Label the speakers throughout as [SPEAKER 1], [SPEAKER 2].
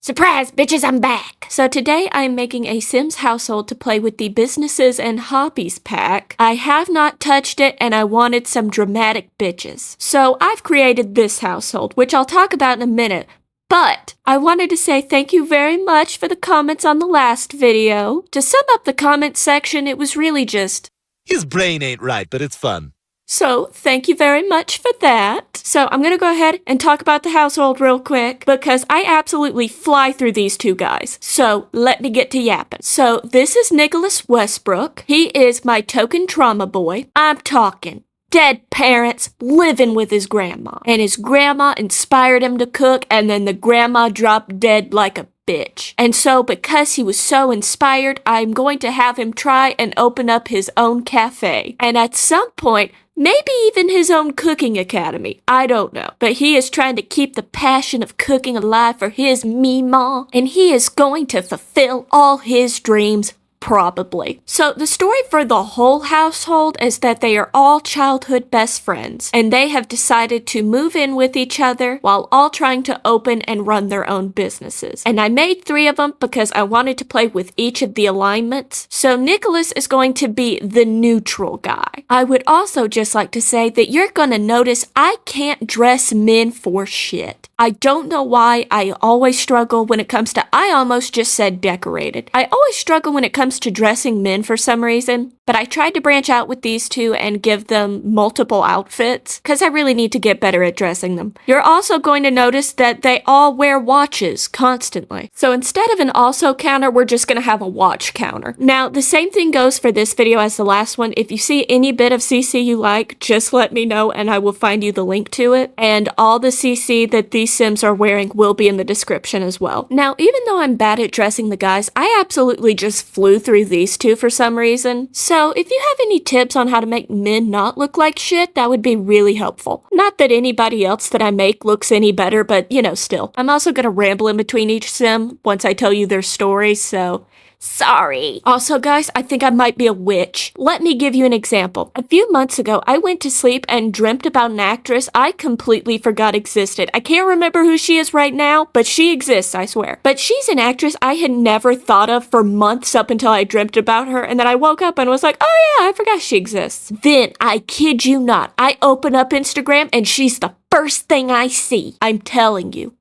[SPEAKER 1] Surprise, bitches, I'm back! So today I'm making a Sims household to play with the Businesses and Hobbies pack. I have not touched it and I wanted some dramatic bitches. So I've created this household, which I'll talk about in a minute. But I wanted to say thank you very much for the comments on the last video. To sum up the comment section, it was really just...
[SPEAKER 2] His brain ain't right, but it's fun.
[SPEAKER 1] So, thank you very much for that. So, I'm gonna go ahead and talk about the household real quick because I absolutely fly through these two guys. So, let me get to yapping. So, this is Nicholas Westbrook. He is my token trauma boy. I'm talking dead parents living with his grandma. And his grandma inspired him to cook, and then the grandma dropped dead like a bitch. And so, because he was so inspired, I'm going to have him try and open up his own cafe. And at some point, maybe even his own cooking academy. I don't know. But he is trying to keep the passion of cooking alive for his Meemaw. And he is going to fulfill all his dreams. Probably. So the story for the whole household is that they are all childhood best friends, and they have decided to move in with each other while all trying to open and run their own businesses. And I made 3 of them because I wanted to play with each of the alignments. So Nicholas is going to be the neutral guy. I would also just like to say that you're gonna notice I can't dress men for shit. I don't know why I always struggle when it comes to, I almost just said decorated. I always struggle when it comes to dressing men for some reason, but I tried to branch out with these two and give them multiple outfits because I really need to get better at dressing them. You're also going to notice that they all wear watches constantly. So instead of an also counter, we're just going to have a watch counter. Now, the same thing goes for this video as the last one. If you see any bit of CC you like, just let me know and I will find you the link to it. And all the CC that these Sims are wearing will be in the description as well. Now, even though I'm bad at dressing the guys, I absolutely just flew through these two for some reason. So if you have any tips on how to make men not look like shit, that would be really helpful. Not that anybody else that I make looks any better, but you know, still. I'm also gonna ramble in between each Sim once I tell you their stories, so... sorry. Also, guys, I think I might be a witch. Let me give you an example. A few months ago, I went to sleep and dreamt about an actress I completely forgot existed. I can't remember who she is right now, but she exists, I swear. But she's an actress I had never thought of for months up until I dreamt about her, and then I woke up and was like, oh yeah, I forgot she exists. Then, I kid you not, I open up Instagram and she's the first thing I see. I'm telling you.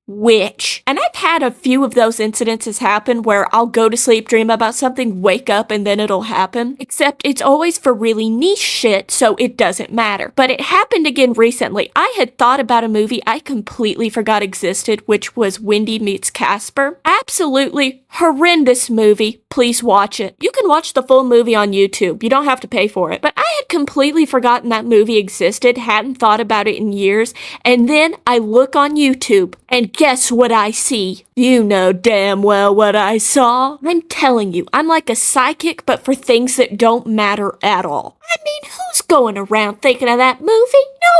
[SPEAKER 1] Witch. And I've had a few of those incidences happen where I'll go to sleep, dream about something, wake up, and then it'll happen. Except it's always for really niche shit, so it doesn't matter. But it happened again recently. I had thought about a movie I completely forgot existed, which was Wendy Meets Casper. Absolutely horrendous movie. Please watch it. You can watch the full movie on YouTube. You don't have to pay for it. But I had completely forgotten that movie existed, hadn't thought about it in years, and then I look on YouTube, and guess what I see? You know damn well what I saw. I'm telling you, I'm like a psychic, but for things that don't matter at all. I mean, who's going around thinking of that movie?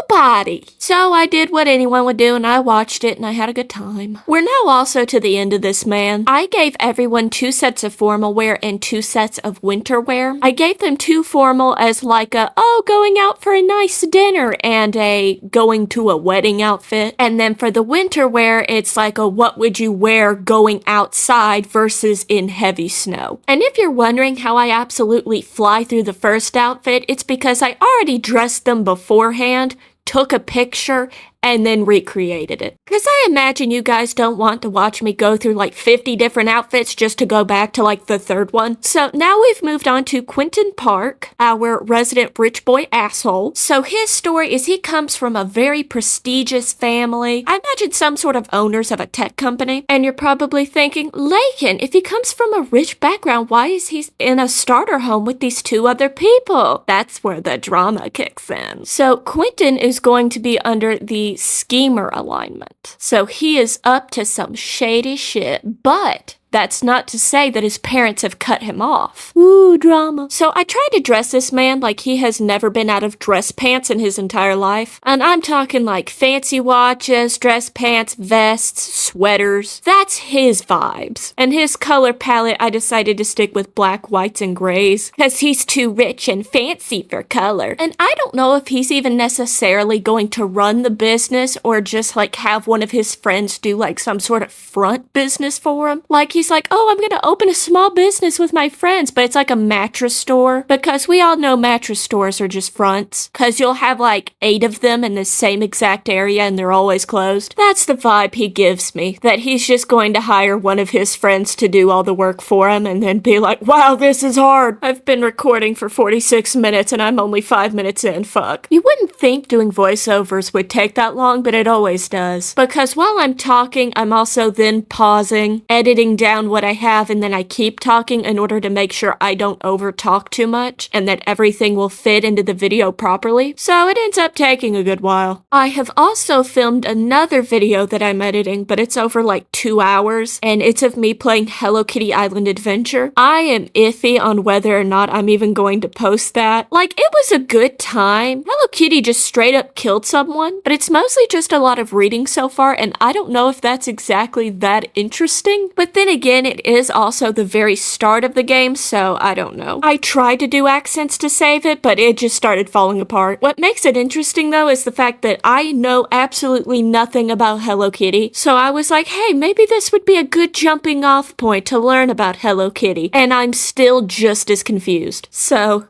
[SPEAKER 1] Nobody. So I did what anyone would do and I watched it and I had a good time. We're now also to the end of this, man. I gave everyone 2 sets of formal wear and 2 sets of winter wear. I gave them 2 formal as like a, oh, going out for a nice dinner and a going to a wedding outfit. And then for the winter wear, it's like a what would you wear going outside versus in heavy snow. And if you're wondering how I absolutely fly through the first outfit, it's because I already dressed them beforehand, took a picture, and then recreated it. Because I imagine you guys don't want to watch me go through like 50 different outfits just to go back to like the 3rd one. So now we've moved on to Quentin Park, our resident rich boy asshole. So his story is he comes from a very prestigious family. I imagine some sort of owners of a tech company. And you're probably thinking, Lakin, if he comes from a rich background, why is he in a starter home with these 2 other people? That's where the drama kicks in. So Quentin is going to be under the schemer alignment. So he is up to some shady shit, but That's not to say that his parents have cut him off. Ooh, drama. So I tried to dress this man like he has never been out of dress pants in his entire life. And I'm talking like fancy watches, dress pants, vests, sweaters. That's his vibes. And his color palette, I decided to stick with black, whites, and grays because he's too rich and fancy for color. And I don't know if he's even necessarily going to run the business or just like have one of his friends do like some sort of front business for him. Like he's like, oh, I'm gonna open a small business with my friends, but it's like a mattress store because we all know mattress stores are just fronts because you'll have like 8 of them in the same exact area and they're always closed. That's the vibe he gives me, that he's just going to hire one of his friends to do all the work for him and then be like, wow, this is hard. I've been recording for 46 minutes and I'm only 5 minutes in, fuck. You wouldn't think doing voiceovers would take that long, but it always does. Because while I'm talking, I'm also then pausing, editing down what I have, and then I keep talking in order to make sure I don't over talk too much and that everything will fit into the video properly. So it ends up taking a good while. I have also filmed another video that I'm editing, but it's over like 2 hours, and it's of me playing Hello Kitty Island Adventure. I am iffy on whether or not I'm even going to post that. Like, it was a good time. Hello Kitty just straight up killed someone, but it's mostly just a lot of reading so far, and I don't know if that's exactly that interesting. But then again, it is also the very start of the game, so I don't know. I tried to do accents to save it, but it just started falling apart. What makes it interesting though is the fact that I know absolutely nothing about Hello Kitty, so I was like, hey, maybe this would be a good jumping off point to learn about Hello Kitty, and I'm still just as confused. So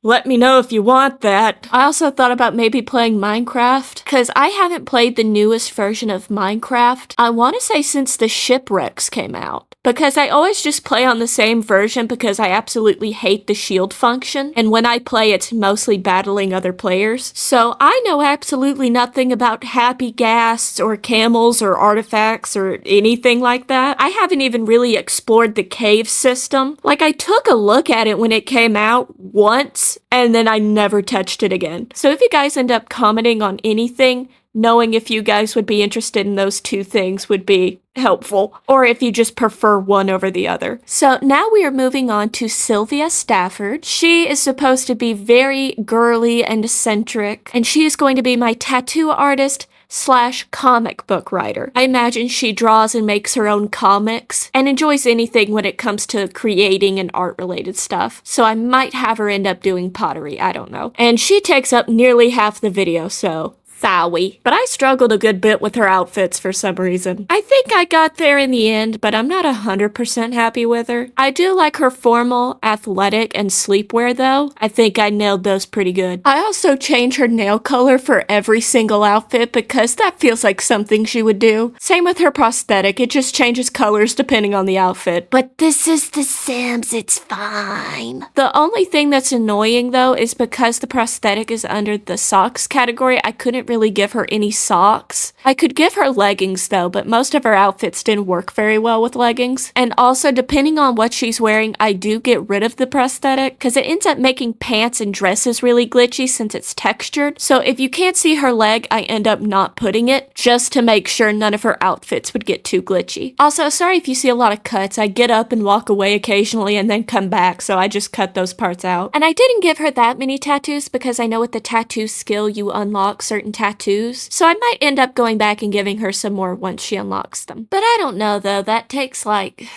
[SPEAKER 1] let me know if you want that. I also thought about maybe playing Minecraft, because I haven't played the newest version of Minecraft, I want to say since the shipwrecks came out. Because I always just play on the same version because I absolutely hate the shield function, and when I play it's mostly battling other players. So I know absolutely nothing about happy ghasts or camels or artifacts or anything like that. I haven't even really explored the cave system. Like, I took a look at it when it came out once, and then I never touched it again. So if you guys end up commenting on anything, knowing if you guys would be interested in those 2 things would be helpful, or if you just prefer one over the other. So now we are moving on to Sylvia Stafford. She is supposed to be very girly and eccentric, and she is going to be my tattoo artist / comic book writer. I imagine she draws and makes her own comics and enjoys anything when it comes to creating and art related stuff. So I might have her end up doing pottery, I don't know. And she takes up nearly half the video, so sorry. But I struggled a good bit with her outfits for some reason. I think I got there in the end, but I'm not 100% happy with her. I do like her formal, athletic, and sleepwear though. I think I nailed those pretty good. I also change her nail color for every single outfit because that feels like something she would do. Same with her prosthetic, it just changes colors depending on the outfit. But this is The Sims, it's fine. The only thing that's annoying though is because the prosthetic is under the socks category, I couldn't really give her any socks. I could give her leggings though, but most of her outfits didn't work very well with leggings. And also, depending on what she's wearing, I do get rid of the prosthetic because it ends up making pants and dresses really glitchy since it's textured. So if you can't see her leg, I end up not putting it just to make sure none of her outfits would get too glitchy. Also, sorry if you see a lot of cuts. I get up and walk away occasionally and then come back, so I just cut those parts out. And I didn't give her that many tattoos because I know with the tattoo skill you unlock certain tattoos, so I might end up going back and giving her some more once she unlocks them. But I don't know though, that takes like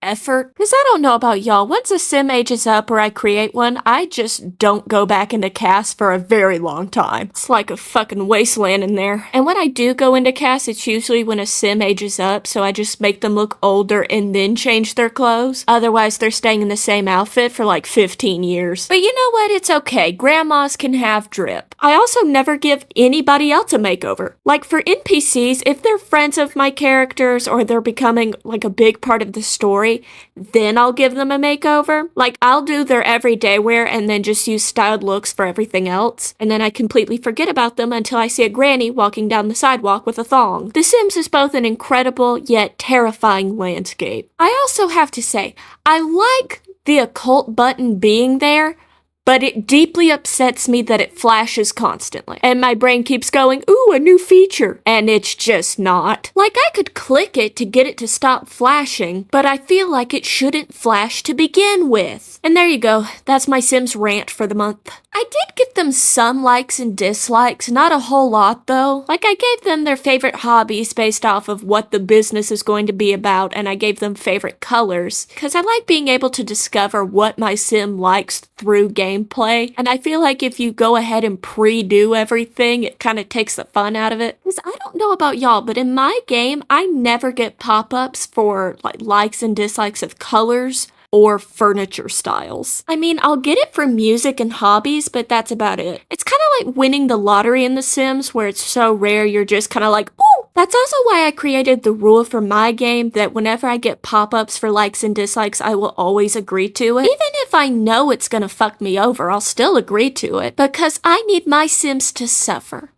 [SPEAKER 1] effort. Because I don't know about y'all, once a sim ages up or I create one, I just don't go back into cast for a very long time. It's like a fucking wasteland in there. And when I do go into cast, it's usually when a sim ages up, so I just make them look older and then change their clothes. Otherwise, they're staying in the same outfit for like 15 years. But you know what? It's okay. Grandmas can have drip. I also never give anybody else a makeover. Like for NPCs, if they're friends of my characters or they're becoming like a big part of the story, then I'll give them a makeover. Like, I'll do their everyday wear and then just use styled looks for everything else. And then I completely forget about them until I see a granny walking down the sidewalk with a thong. The Sims is both an incredible yet terrifying landscape. I also have to say, I like the occult button being there, but it deeply upsets me that it flashes constantly. And my brain keeps going, ooh, a new feature. And it's just not. Like, I could click it to get it to stop flashing, but I feel like it shouldn't flash to begin with. And there you go. That's my Sims rant for the month. I did give them some likes and dislikes, not a whole lot though. Like, I gave them their favorite hobbies based off of what the business is going to be about, and I gave them favorite colors, because I like being able to discover what my Sim likes through gameplay, and I feel like if you go ahead and pre-do everything, it kind of takes the fun out of it. Because I don't know about y'all, but in my game, I never get pop-ups for like likes and dislikes of colors or furniture styles. I mean, I'll get it for music and hobbies, but that's about it. It's kind of like winning the lottery in The Sims, where it's so rare you're just kind of like, ooh! That's also why I created the rule for my game that whenever I get pop-ups for likes and dislikes, I will always agree to it. Even if I know it's gonna fuck me over, I'll still agree to it, because I need my Sims to suffer.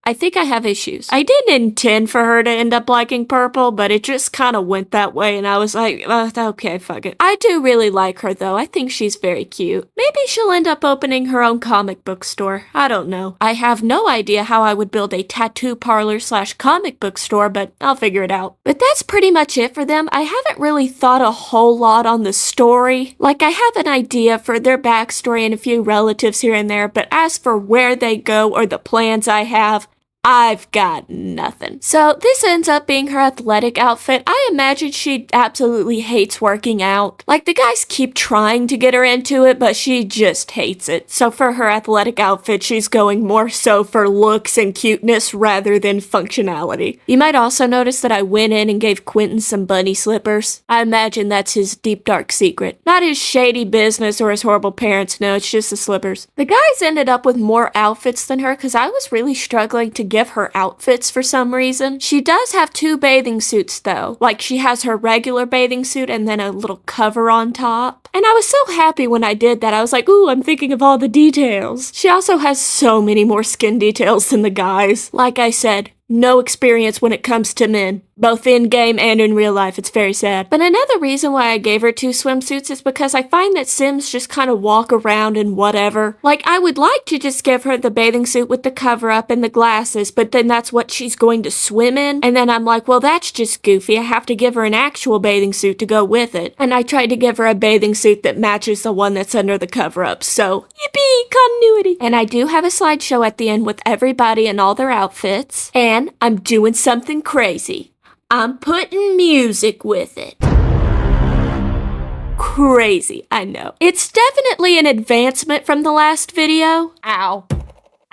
[SPEAKER 1] I think I have issues. I didn't intend for her to end up liking purple, but it just kind of went that way, and I was like, okay, fuck it. I do really like her, though. I think she's very cute. Maybe she'll end up opening her own comic book store. I don't know. I have no idea how I would build a tattoo parlor / comic book store, but I'll figure it out. But that's pretty much it for them. I haven't really thought a whole lot on the story. Like, I have an idea for their backstory and a few relatives here and there, but as for where they go or the plans I have, I've got nothing. So this ends up being her athletic outfit. I imagine she absolutely hates working out. Like, the guys keep trying to get her into it, but she just hates it. So for her athletic outfit, she's going more so for looks and cuteness rather than functionality. You might also notice that I went in and gave Quentin some bunny slippers. I imagine that's his deep dark secret. Not his shady business or his horrible parents, no, it's just the slippers. The guys ended up with more outfits than her because I was really struggling to give her outfits for some reason. She does have 2 bathing suits though. Like, she has her regular bathing suit and then a little cover on top. And I was so happy when I did that. I was like, ooh, I'm thinking of all the details. She also has so many more skin details than the guys. Like I said, no experience when it comes to men, both in-game and in real life. It's very sad. But another reason why I gave her 2 swimsuits is because I find that Sims just kind of walk around in whatever. Like, I would like to just give her the bathing suit with the cover-up and the glasses, but then that's what she's going to swim in. And then I'm like, well, that's just goofy. I have to give her an actual bathing suit to go with it. And I tried to give her a bathing suit that matches the one that's under the cover-up. So, yippee, continuity. And I do have a slideshow at the end with everybody and all their outfits. And I'm doing something crazy. I'm putting music with it. Crazy, I know. It's definitely an advancement from the last video. Ow.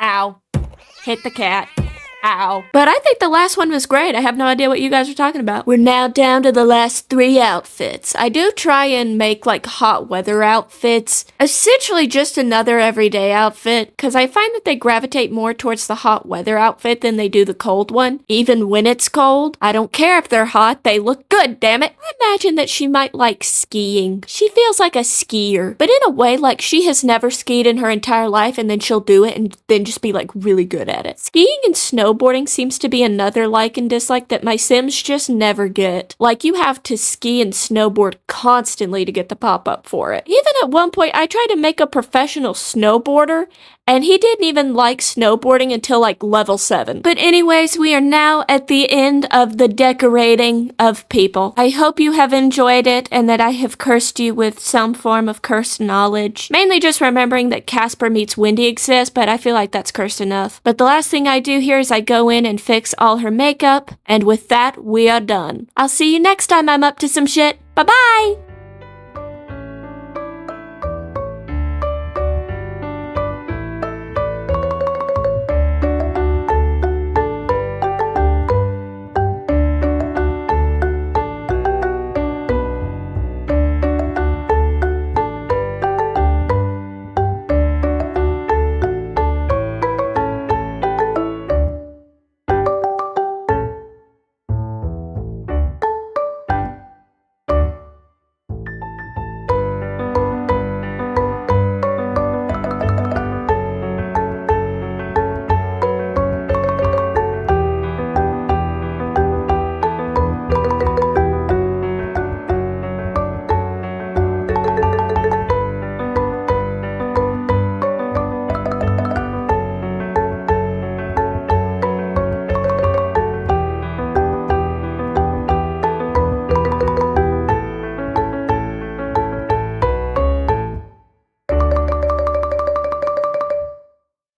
[SPEAKER 1] Ow. Hit the cat. Ow. But I think the last one was great. I have no idea what you guys are talking about. We're now down to the last 3 outfits. I do try and make like hot weather outfits. Essentially just another everyday outfit, because I find that they gravitate more towards the hot weather outfit than they do the cold one. Even when it's cold, I don't care if they're hot. They look good, damn it. I imagine that she might like skiing. She feels like a skier, but in a way like she has never skied in her entire life, and then she'll do it and then just be like really good at it. Skiing and snowboarding seems to be another like and dislike that my Sims just never get. Like, you have to ski and snowboard constantly to get the pop-up for it. Even at one point, I tried to make a professional snowboarder, and he didn't even like snowboarding until like level 7. But anyways, we are now at the end of the decorating of people. I hope you have enjoyed it and that I have cursed you with some form of cursed knowledge. Mainly just remembering that Casper meets Wendy exists, but I feel like that's cursed enough. But the last thing I do here is I go in and fix all her makeup, and with that, we are done. I'll see you next time I'm up to some shit. Bye-bye!